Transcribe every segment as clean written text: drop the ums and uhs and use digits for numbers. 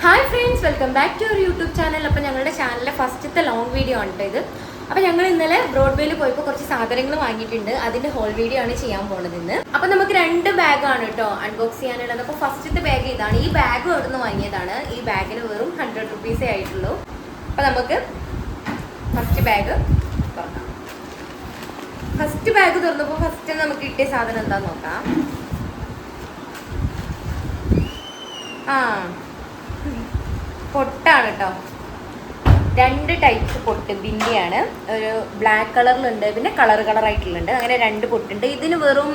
Hi friends, welcome back to our YouTube channel. അപ്പോൾ ഞങ്ങളുടെ ചാനലിലെ ഫസ്റ്റത്തെ ലോങ് വീഡിയോ ആണ് ഇത്. അപ്പോൾ ഞങ്ങൾ ഇന്നലെ ബ്രോഡ്വേയിൽ പോയപ്പോൾ കുറച്ച് സാധനങ്ങൾ വാങ്ങിയിട്ടുണ്ട്. അതിൻ്റെ ഹോൾ വീഡിയോ ആണ് ചെയ്യാൻ പോകുന്നത് ഇന്ന്. അപ്പോൾ നമുക്ക് 2 ബാഗാണ് കേട്ടോ അൺബോക്സ് ചെയ്യാനുള്ളത്. അപ്പോൾ ഫസ്റ്റത്തെ ബാഗ് ഇതാണ്. ഈ ബാഗ് അവിടെ നിന്ന് വാങ്ങിയതാണ്. ഈ ബാഗിന് വെറും 100 റുപ്പീസേ ആയിട്ടുള്ളൂ. അപ്പോൾ നമുക്ക് ഫസ്റ്റ് ബാഗ് തുറക്കാം. ഫസ്റ്റ് ബാഗ് തുറന്നപ്പോൾ ഫസ്റ്റ് നമുക്ക് കിട്ടിയ സാധനം എന്താണെന്ന് നോക്കാം. പൊട്ടാണ് കേട്ടോ. 2 ടൈപ്പ് പൊട്ട് ബില്ലിയാണ്. ഒരു ബ്ലാക്ക് കളറിലുണ്ട്, പിന്നെ കളറായിട്ടുള്ളുണ്ട്. അങ്ങനെ 2 പൊട്ടുണ്ട്. ഇതിന് വെറും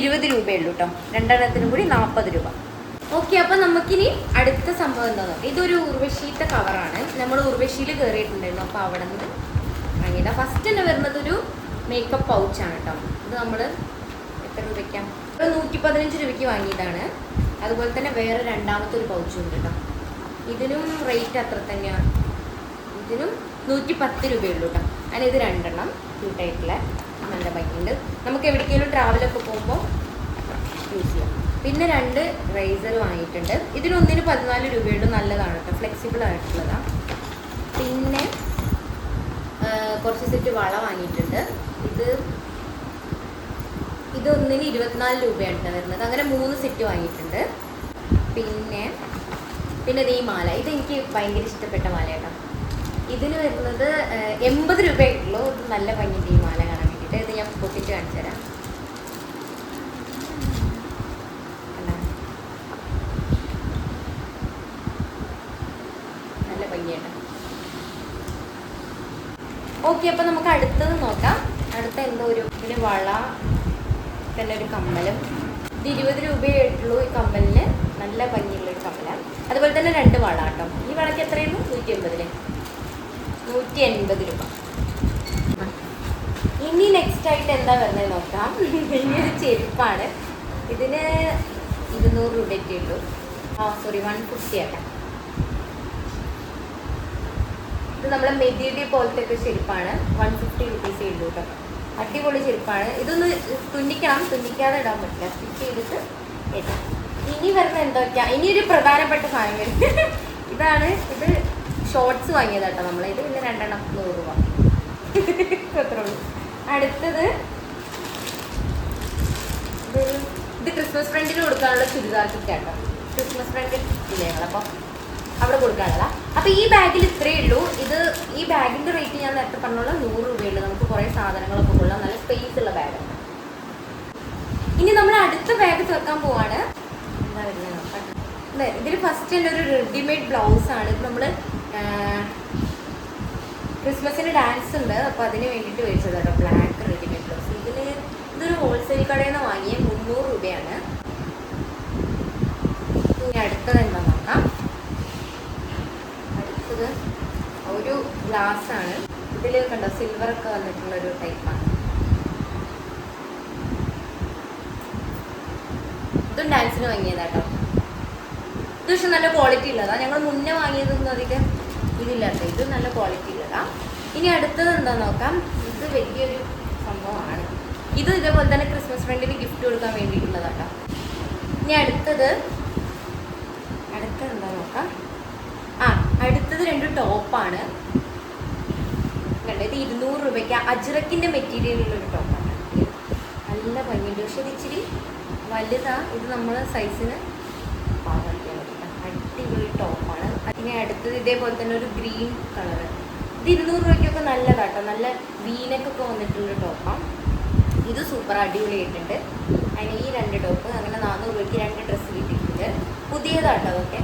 20 രൂപയുള്ളൂ കേട്ടോ. 2 എണ്ണത്തിനും കൂടി 40 രൂപ. ഓക്കെ, അപ്പം നമുക്കിനി അടുത്ത സംഭവം എന്താ നോക്കാം. ഇതൊരു ഉർവശീത്തെ കവറാണ്. നമ്മൾ ഉർവശിയിൽ കയറിയിട്ടുണ്ടായിരുന്നു, അപ്പോൾ അവിടെ നിന്ന് വാങ്ങിയതാണ്. ഫസ്റ്റ് തന്നെ വരുന്നത് ഒരു മേക്കപ്പ് പൗച്ചാണ് കേട്ടോ. ഇത് നമ്മൾ എത്ര രൂപയ്ക്കാം? 115 രൂപയ്ക്ക് വാങ്ങിയതാണ്. അതുപോലെ തന്നെ വേറെ രണ്ടാമത്തെ ഒരു പൗച്ചും ഉണ്ട് കേട്ടോ. ഇതിനും റേറ്റ് അത്ര തന്നെയാണ്. ഇതിനും 110 രൂപയുള്ളൂ കേട്ടോ. അങ്ങനെ ഇത് 2 എണ്ണം ക്യൂട്ടായിട്ടുള്ള നല്ല ഭംഗിയുണ്ട്. നമുക്ക് എവിടേക്കെങ്കിലും ട്രാവലൊക്കെ പോകുമ്പോൾ യൂസ് ചെയ്യാം. പിന്നെ 2 റൈസർ വാങ്ങിയിട്ടുണ്ട്. ഇതിനൊന്നിന് 14 രൂപയുള്ളൂ. നല്ലതാണ് കേട്ടോ, ഫ്ലെക്സിബിൾ ആയിട്ടുള്ളതാണ്. പിന്നെ കുറച്ച് സെറ്റ് വള വാങ്ങിയിട്ടുണ്ട്. ഇതൊന്നിന് 24 രൂപയാണ് വരുന്നത്. അങ്ങനെ 3 സെറ്റ് വാങ്ങിയിട്ടുണ്ട്. പിന്നെ ഈ മാല, ഇതെനിക്ക് ഭയങ്കര ഇഷ്ടപ്പെട്ട മാല കേട്ടോ. ഇതിന് വരുന്നത് 80 രൂപയുള്ളൂ. ഇത് നല്ല ഭംഗിയുണ്ട് ഈ മാല കാണാൻ വേണ്ടിയിട്ട്. ഇത് ഞാൻ പൊട്ടിച്ച് കാണിച്ചു തരാം. നല്ല ഭംഗിയുണ്ട്. ഓക്കെ, അപ്പം നമുക്ക് അടുത്തത് നോക്കാം. അടുത്ത എന്തോ ഇതിന് വള, തന്നെ ഒരു കമ്മലും. ഇത് 20 രൂപയായിട്ടുള്ളൂ ഈ കമ്മലിന്. നല്ല ഭംഗിയുള്ളൊരു കമ്മലാണ്. അതുപോലെ തന്നെ 2 വള കേട്ടോ. ഈ വളയ്ക്ക് എത്രയായിരുന്നു? 180 രൂപ. ഇനി നെക്സ്റ്റ് ആയിട്ട് എന്താ വരുന്നത് നോക്കാം. ഇനിയൊരു ചെരുപ്പാണ്. ഇതിന് 200 രൂപയൊക്കെ ഉള്ളൂ. 150 ആക്കാം. ഇത് നമ്മളെ മെറ്റീരിയൽ പോലത്തെ ഒക്കെ ചെരുപ്പാണ്. 150 റുപ്പീസേ ഉള്ളൂ കേട്ടോ. അടിപൊളി ചെരുപ്പാണ്. ഇതൊന്ന് തുന്നിക്കാതെ ഇടാൻ പറ്റില്ല. സ്റ്റിച്ച് ചെയ്തിട്ട് ഇടാം. ഇനി വരുന്ന എന്തൊക്കെയാ? ഇനിയൊരു പ്രധാനപ്പെട്ട സാധനം വരും. ഇത് ഷോർട്സ് വാങ്ങിയതാട്ടോ നമ്മൾ. ഇത് പിന്നെ 2 എണ്ണം 100 രൂപ അത്രേ ഉള്ളൂ. അടുത്തത് ഇത് ക്രിസ്മസ് ഫ്രണ്ടിന് കൊടുക്കാനുള്ള ചുരിദാർ കിറ്റാട്ടോ. ക്രിസ്മസ് ഫ്രണ്ട് ഇല്ലേ ഞങ്ങളപ്പോൾ അവിടെ കൊടുക്കാനുള്ള. അപ്പോൾ ഈ ബാഗിൽ ഇത്രയേ ഉള്ളൂ. ഈ ബാഗിൻ്റെ റേറ്റ് ഞാൻ നേരത്തെ പറഞ്ഞോളൂ 100 രൂപയുള്ളൂ. നമുക്ക് കുറേ സാധനങ്ങളൊക്കെ കൊള്ളാം. നല്ല സ്പേസ് ഉള്ള ബാഗാണ്. ഇനി നമ്മൾ അടുത്ത ബാഗ് തുറക്കാൻ പോവാണ്. എന്താ വരുന്നത് നോക്കാം. ഇതിൽ ഫസ്റ്റ് തന്നെ ഒരു റെഡിമെയ്ഡ് ബ്ലൗസാണ്. ഇത് നമ്മൾ ക്രിസ്മസിന് ഡാൻസ് ഉണ്ട്, അപ്പോൾ അതിന് വേണ്ടിയിട്ട് മേടിച്ചത് കേട്ടോ. Black readymade blouse. ഇതൊരു ഹോൾസെയിൽ കടയിൽ നിന്ന് വാങ്ങിയ 300 രൂപയാണ്. ഇനി അടുത്തത് എന്താ നോക്കാം. അടുത്തത് ഒരു ഗ്ലാസ് ആണ്. ഇതിൽ കണ്ടോ സിൽവറൊക്കെ വന്നിട്ടുള്ളൊരു ടൈപ്പാണ്. ഇതും ഡാൻസിന് വാങ്ങിയതാട്ടോ. ഇത് പക്ഷെ നല്ല ക്വാളിറ്റി ഉള്ളതാണ്. ഞങ്ങൾ മുന്നേ വാങ്ങിയതൊന്നും അധികം ഇതില്ലാട്ടോ. ഇത് നല്ല ക്വാളിറ്റി ഉള്ളതാണ്. ഇനി അടുത്തത് എന്താ നോക്കാം. ഇത് വലിയൊരു സംഭവമാണ്. ഇത് ഇതേപോലെ തന്നെ ക്രിസ്മസ് ഫ്രണ്ടിന് ഗിഫ്റ്റ് കൊടുക്കാൻ വേണ്ടിയിട്ടുള്ളതാട്ടോ. ഇനി അടുത്തത് എന്താ നോക്കാം. അടുത്തത് 2 ടോപ്പാണ്. കണ്ടത് 200 രൂപയ്ക്ക് അജ്രക്കിൻ്റെ മെറ്റീരിയലുള്ളൊരു ടോപ്പാണ്. നല്ല ഭംഗിയുണ്ട്. പക്ഷെ ഇത് ഇച്ചിരി വലുതാ. ഇത് നമ്മൾ സൈസിന് പാകത്തിയാണ്. അടിപൊളി ടോപ്പാണ്. ഇനി അടുത്തത് ഇതേപോലെ തന്നെ ഒരു ഗ്രീൻ കളറ്. ഇത് 200 രൂപയ്ക്കൊക്കെ നല്ലതാട്ടോ. നല്ല വീനക്കൊക്കെ വന്നിട്ടുള്ളൊരു ടോപ്പാണ്. ഇത് സൂപ്പർ അടിപൊളിയായിട്ടുണ്ട്. അതിന് ഈ 2 ടോപ്പ് അങ്ങനെ 400 രൂപയ്ക്ക് 2 ഡ്രസ്സ് കിട്ടിയിട്ടുണ്ട്. പുതിയതാട്ടോ അതൊക്കെ.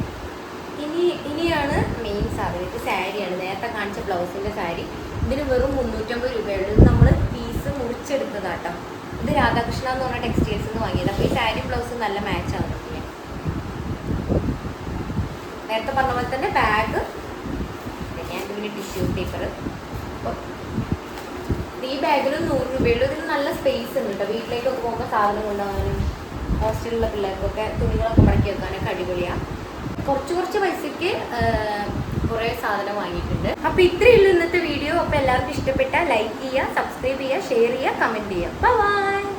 ഇനിയാണ് മെയിൻ സാധനം. ഇത് സാരിയാണ്. നേരത്തെ കാണിച്ച ബ്ലൗസിൻ്റെ സാരി. ഇതിന് വെറും 350 രൂപയുള്ളൂ. ഇത് നമ്മൾ പീസ് മുറിച്ചെടുത്തതാട്ടോ. ഇത് രാധാകൃഷ്ണ എന്ന് പറഞ്ഞ ടെക്സ്റ്റൈൽസ് നിന്ന് വാങ്ങിയത്. അപ്പോൾ ഈ സാരി ബ്ലൗസ് നല്ല മാച്ചാണ്. നേരത്തെ പറഞ്ഞ പോലെ തന്നെ ബാഗ്, ഞാൻ പിന്നെ ടിഷ്യൂ പേപ്പർ. അപ്പോൾ ഈ ബാഗിൽ 100 രൂപയുള്ളൂ. ഇതിന് നല്ല സ്പേസ് ഉണ്ട് കേട്ടോ. വീട്ടിലേക്കൊക്കെ പോകുമ്പോൾ സാധനം കൊണ്ടുപോകാനും ഹോസ്റ്റലിലുള്ള പിള്ളേർക്കൊക്കെ തുണികളൊക്കെ മടക്കി വെക്കാനൊക്കെ അടിപൊളിയാണ്. കുറച്ച് പൈസയ്ക്ക് കുറേ സാധനം വാങ്ങിയിട്ടുണ്ട്. അപ്പോൾ ഇത്രയേ ഉള്ളൂ ഇന്നത്തെ വീഡിയോ. അപ്പോൾ എല്ലാവർക്കും ഇഷ്ടപ്പെട്ടാൽ ലൈക്ക് ചെയ്യുക, സബ്സ്ക്രൈബ് ചെയ്യുക, ഷെയർ ചെയ്യുക, കമൻറ്റ് ചെയ്യുക. ബൈ.